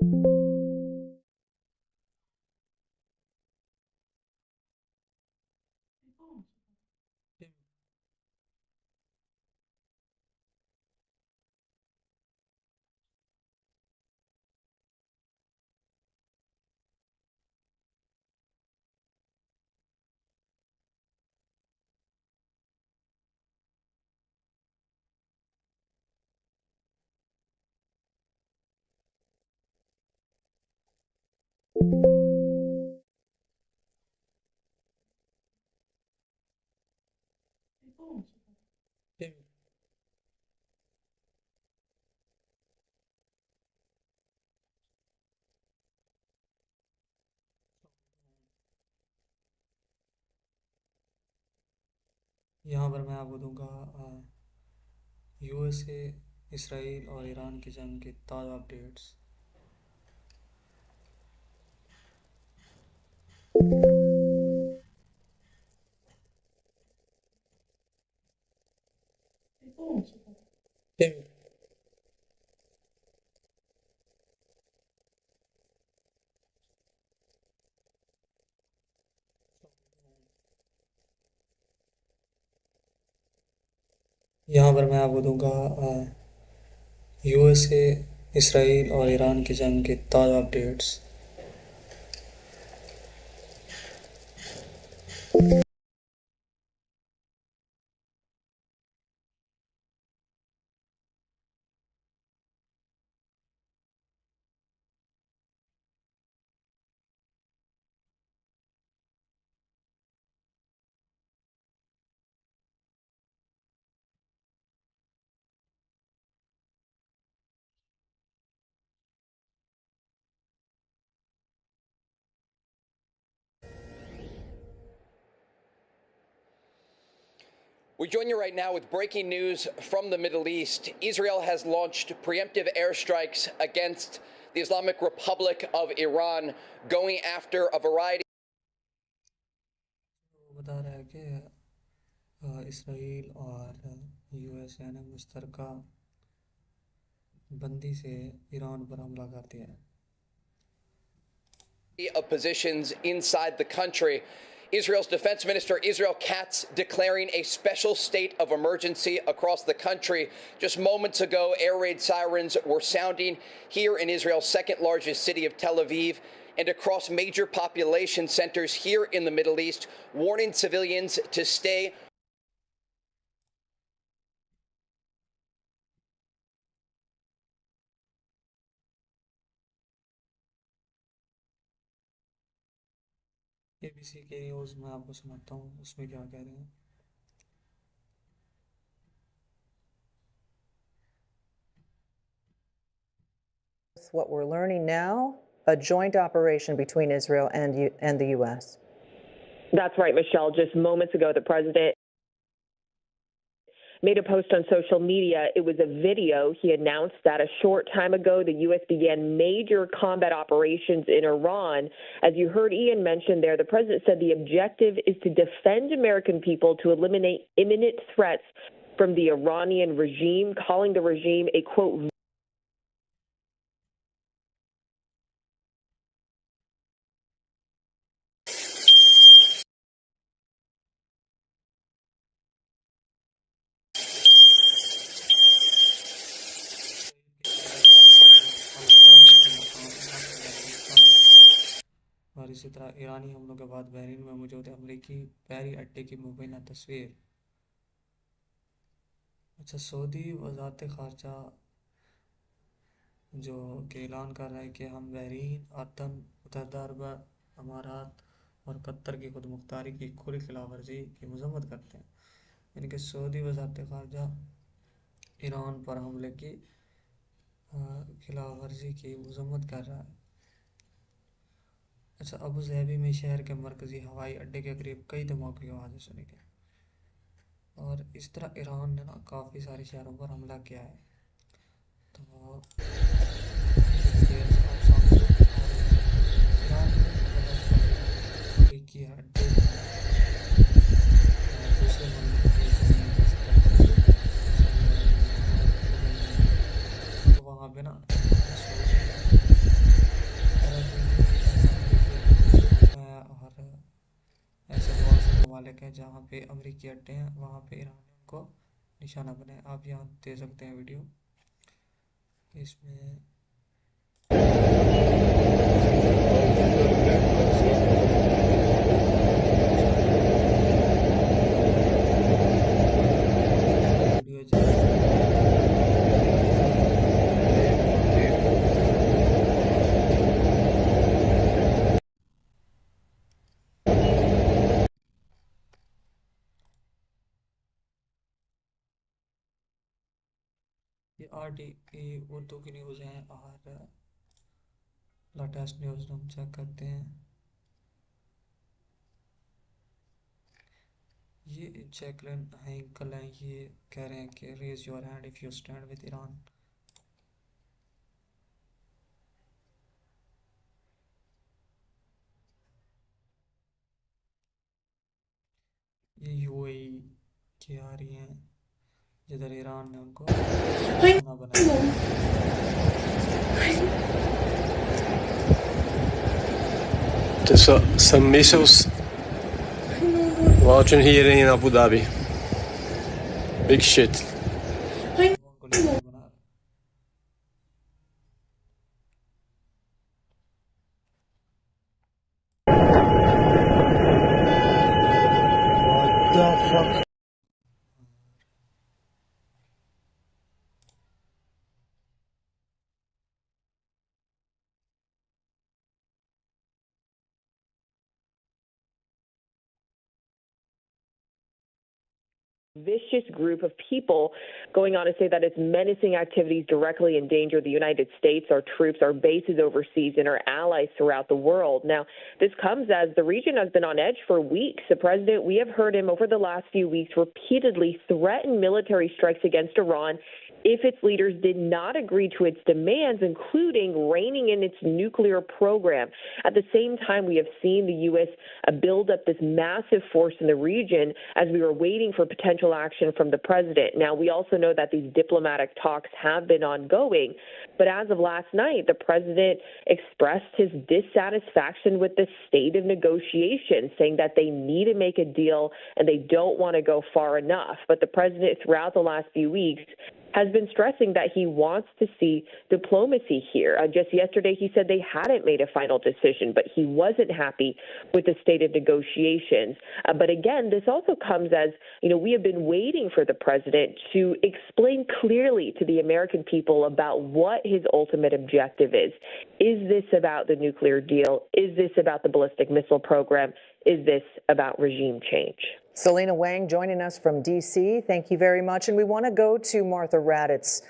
यहाँ पर मैं आपको दूंगा यूएसए, इसराइल और ईरान की जंग की ताज़ा अपडेट्स। यहाँ पर मैं आपको दूंगा यूएसए, इसराइल और ईरान की जंग की ताज़ा updates. We join you right now with breaking news from the Middle East. Israel has launched preemptive airstrikes against the Islamic Republic of Iran, going after a variety. वो बता रहा है कि इसराइल और यूएसए ने मुश्तरका बंदी से ईरान पर हमला कर दिया है। Of positions inside the country. Israel's Defense Minister Israel Katz declaring a special state of emergency across the country. Just moments ago, air raid sirens were sounding here in Israel's second largest city of Tel Aviv and across major population centers here in the Middle East, warning civilians to stay. ABC के news में आपको सुनाता हूँ उसमें क्या कह रहे हैं। What we're learning now, a joint operation between Israel and the U.S. That's right, Michelle. Just moments ago, the president made a post on social media. It was a video. He announced that a short time ago, the U.S. began major combat operations in Iran. As you heard Ian mention there, the president said the objective is to defend American people to eliminate imminent threats from the Iranian regime, calling the regime a, quote, और इसी तरह ईरानी हमलों के बाद Bahrain में मौजूद अमरीकी बहरी अड्डे की मुबैना तस्वीर। अच्छा, सऊदी वज़ारत ख़ारजा जो कि ऐलान कर रहा है कि हम बहरीन, अदन, मुत्तहदा अरब अमारात और कतर की खुद मुख्तारी की खुली खिलाफ वर्जी की मजम्मत करते हैं। यानी कि सऊदी वज़ारत ख़ारजा ईरान पर हमले की खिलाफ वर्जी की मजम्मत कर रहा है। अच्छा, अबू ज़हबी में शहर के मरकज़ी हवाई अड्डे के करीब कई धमाकों की आवाज़ें सुनी गई। और इस तरह ईरान ने ना काफ़ी सारे शहरों पर हमला किया है। तो डिटेल्स आप सामने ईरान अमरीकी अड्डे दूसरे मुल्क तो वहाँ पे ना शिवालिक है जहाँ पे अमेरिकी अड्डे हैं, वहाँ पे ईरान ने उनको निशाना बनाया। आप यहाँ दे सकते हैं वीडियो इसमें। ये RTE उर्दू की न्यूज़ हैं और लेटेस्ट न्यूज़ हम चेक करते हैं। ये जैकलिन हैंकल हैं, ये कह रहे हैं कि raise your hand if you stand with Iran. ये UAE की आ रही हैं जिधर ईरान ने उनको निशाना बनाया। Some missiles launching here in Abu Dhabi. Big shit. उनको निशाना बना रहे। What the fuck? Vicious group of people going on to say that its menacing activities directly endanger the United States, our troops, our bases overseas, and our allies throughout the world. Now, this comes as the region has been on edge for weeks. The president, we have heard him over the last few weeks repeatedly threaten military strikes against Iran if its leaders did not agree to its demands, including reining in its nuclear program. At the same time, we have seen the U.S. Build up this massive force in the region as we were waiting for potential action from the president. Now, we also know that these diplomatic talks have been ongoing, but as of last night, the president expressed his dissatisfaction with the state of negotiations, saying that they need to make a deal and they don't want to go far enough. But the president, throughout the last few weeks, has been stressing that he wants to see diplomacy here. Just yesterday, he said they hadn't made a final decision, but he wasn't happy with the state of negotiations. But again, this also comes as, we have been waiting for the president to explain clearly to the American people about what his ultimate objective is. Is this about the nuclear deal? Is this about the ballistic missile program? Is this about regime change? Selena Wang joining us from D.C. Thank you very much. And we want to go to Martha Raddatz,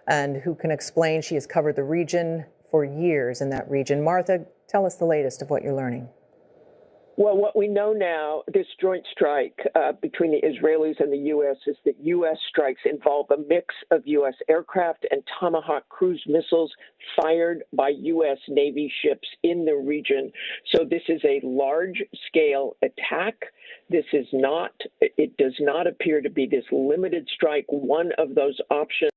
and who can explain. She has covered the region for years in that region. Martha, tell us the latest of what you're learning. Well, what we know now, this joint strike between the Israelis and the U.S. is that U.S. strikes involve a mix of U.S. aircraft and Tomahawk cruise missiles fired by U.S. Navy ships in the region. So this is a large-scale attack. It does not appear to be this limited strike, one of those options.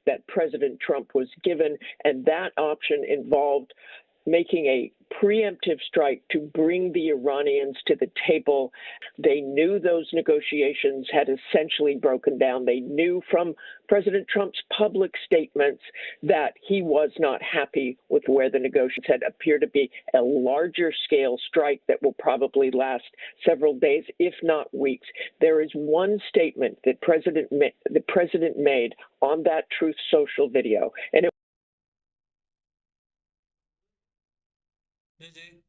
that President Trump was given, and that option involved making a preemptive strike to bring the Iranians to the table. They knew those negotiations had essentially broken down. They knew from President Trump's public statements that he was not happy with where the negotiations had appeared to be a larger scale strike that will probably last several days, if not weeks. There is one statement that the president made on that Truth Social video, and ji ji